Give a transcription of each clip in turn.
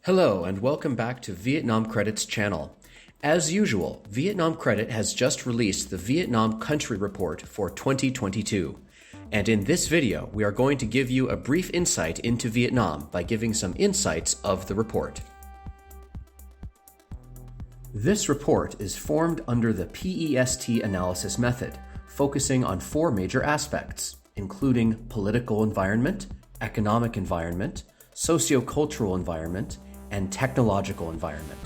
Hello and welcome back to Vietnam Credit's channel. As usual, Vietnam Credit has just released the Vietnam Country Report for 2022. And in this video, we are going to give you a brief insight into Vietnam by giving some insights of the report. This report is formed under the PEST analysis method, focusing on four major aspects, including political environment, economic environment, sociocultural environment, and technological environment.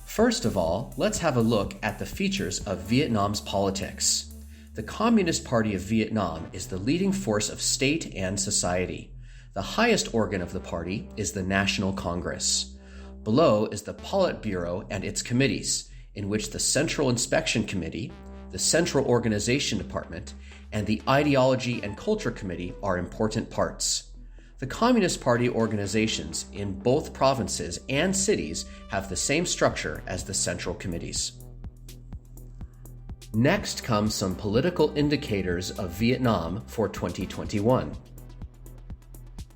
First of all, let's have a look at the features of Vietnam's politics. The Communist Party of Vietnam is the leading force of state and society. The highest organ of the party is the National Congress. Below is the Politburo and its committees, in which the Central Inspection Committee, the Central Organization Department, and the Ideology and Culture Committee are important parts. The Communist Party organizations in both provinces and cities have the same structure as the central committees. Next come some political indicators of Vietnam for 2021.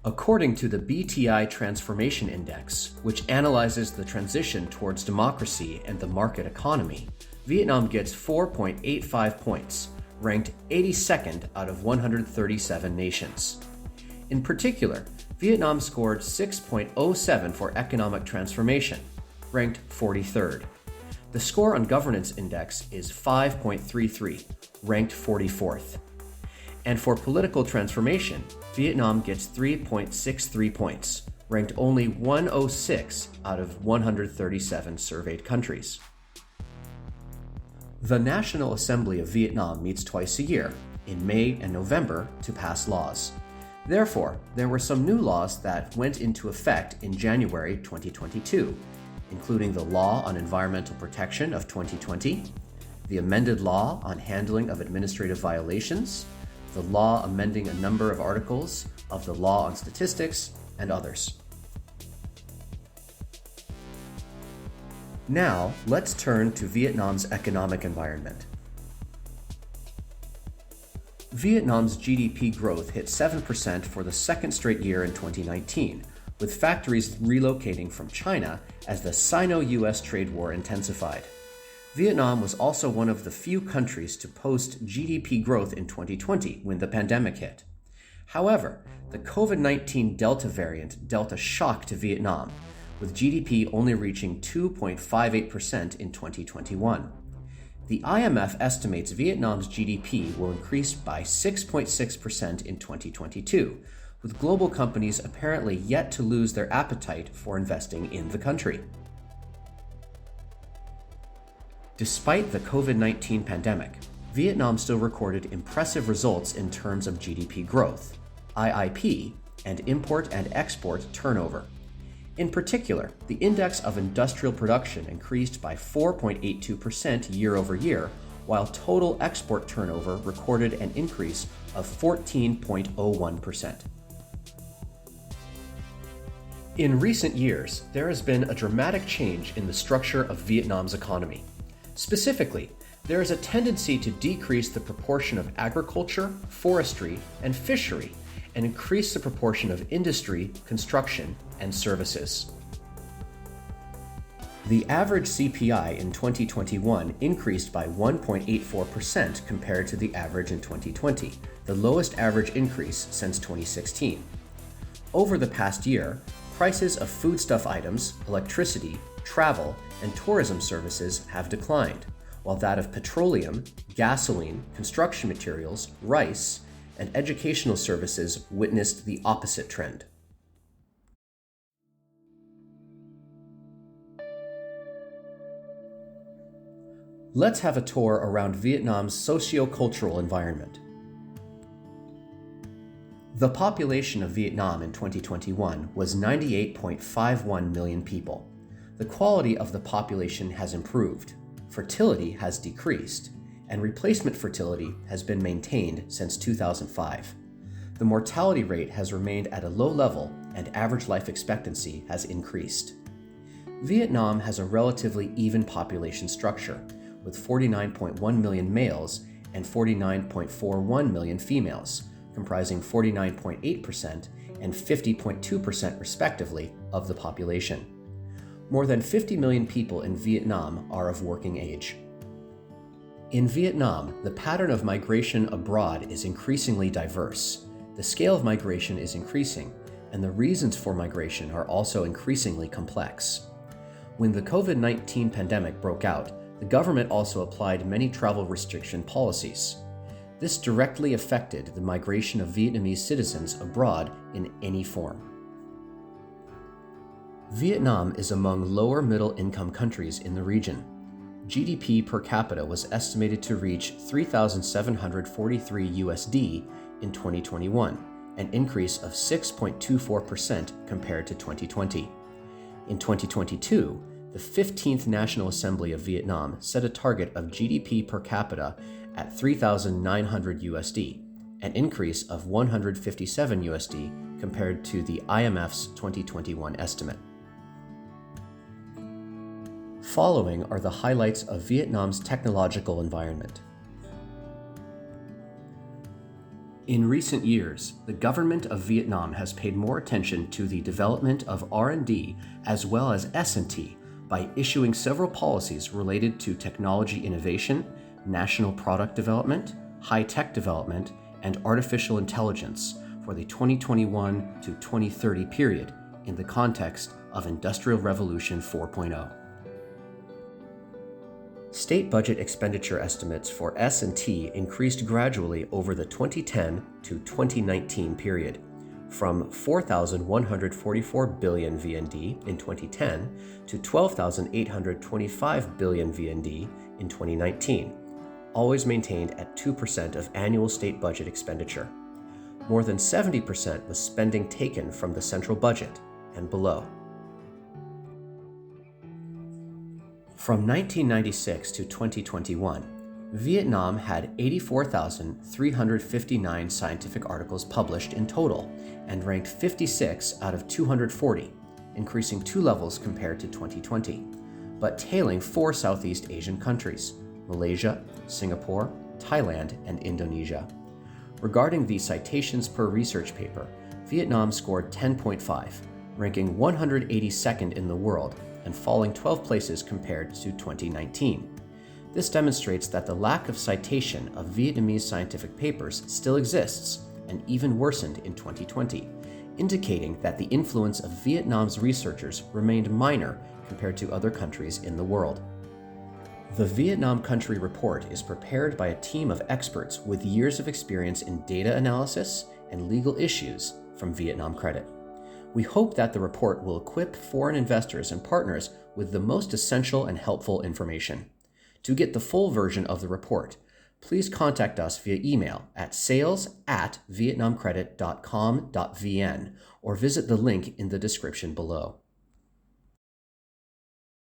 According to the BTI Transformation Index, which analyzes the transition towards democracy and the market economy, Vietnam gets 4.85 points, ranked 82nd out of 137 nations. In particular, Vietnam scored 6.07 for economic transformation, ranked 43rd. The score on governance index is 5.33, ranked 44th. And for political transformation, Vietnam gets 3.63 points, ranked only 106 out of 137 surveyed countries. The National Assembly of Vietnam meets twice a year, in May and November, to pass laws. Therefore, there were some new laws that went into effect in January 2022, including the Law on Environmental Protection of 2020, the amended Law on Handling of Administrative Violations, the law amending a number of articles of the Law on Statistics, and others. Now, let's turn to Vietnam's economic environment. Vietnam's GDP growth hit 7% for the second straight year in 2019, with factories relocating from China as the Sino-US trade war intensified. Vietnam was also one of the few countries to post GDP growth in 2020 when the pandemic hit. However, the COVID-19 Delta variant dealt a shock to Vietnam, with GDP only reaching 2.58% in 2021. The IMF estimates Vietnam's GDP will increase by 6.6% in 2022, with global companies apparently yet to lose their appetite for investing in the country. Despite the COVID-19 pandemic, Vietnam still recorded impressive results in terms of GDP growth, IIP, and import and export turnover. In particular, the index of industrial production increased by 4.82% year over year, while total export turnover recorded an increase of 14.01%. In recent years, there has been a dramatic change in the structure of Vietnam's economy. Specifically, there is a tendency to decrease the proportion of agriculture, forestry, and fishery, and increase the proportion of industry, construction, and services. The average CPI in 2021 increased by 1.84% compared to the average in 2020, the lowest average increase since 2016. Over the past year, prices of foodstuff items, electricity, travel, and tourism services have declined, while that of petroleum, gasoline, construction materials, rice, and educational services witnessed the opposite trend. Let's have a tour around Vietnam's sociocultural environment. The population of Vietnam in 2021 was 98.51 million people. The quality of the population has improved, fertility has decreased, and replacement fertility has been maintained since 2005. The mortality rate has remained at a low level and average life expectancy has increased. Vietnam has a relatively even population structure, with 49.1 million males and 49.41 million females, comprising 49.8% and 50.2% respectively of the population. More than 50 million people in Vietnam are of working age. In Vietnam, the pattern of migration abroad is increasingly diverse. The scale of migration is increasing, and the reasons for migration are also increasingly complex. When the COVID-19 pandemic broke out, the government also applied many travel restriction policies. This directly affected the migration of Vietnamese citizens abroad in any form. Vietnam is among lower middle income countries in the region. GDP per capita was estimated to reach $3,743 USD in 2021, an increase of 6.24% compared to 2020. In 2022, the 15th National Assembly of Vietnam set a target of GDP per capita at $3,900 USD, an increase of 157 USD compared to the IMF's 2021 estimate. Following are the highlights of Vietnam's technological environment. In recent years, the government of Vietnam has paid more attention to the development of R&D as well as S&T by issuing several policies related to technology innovation, national product development, high-tech development, and artificial intelligence for the 2021 to 2030 period in the context of Industrial Revolution 4.0. State budget expenditure estimates for S&T increased gradually over the 2010 to 2019 period, from 4,144 billion VND in 2010 to 12,825 billion VND in 2019, always maintained at 2% of annual state budget expenditure. More than 70% was spending taken from the central budget and below. From 1996 to 2021, Vietnam had 84,359 scientific articles published in total and ranked 56 out of 240, increasing 2 levels compared to 2020, but tailing 4 Southeast Asian countries: Malaysia, Singapore, Thailand, and Indonesia. Regarding the citations per research paper, Vietnam scored 10.5, ranking 182nd in the world and falling 12 places compared to 2019. This demonstrates that the lack of citation of Vietnamese scientific papers still exists and even worsened in 2020, indicating that the influence of Vietnam's researchers remained minor compared to other countries in the world. The Vietnam Country Report is prepared by a team of experts with years of experience in data analysis and legal issues from Vietnam Credit. We hope that the report will equip foreign investors and partners with the most essential and helpful information. To get the full version of the report, please contact us via email at sales@vietnamcredit.com.vn or visit the link in the description below.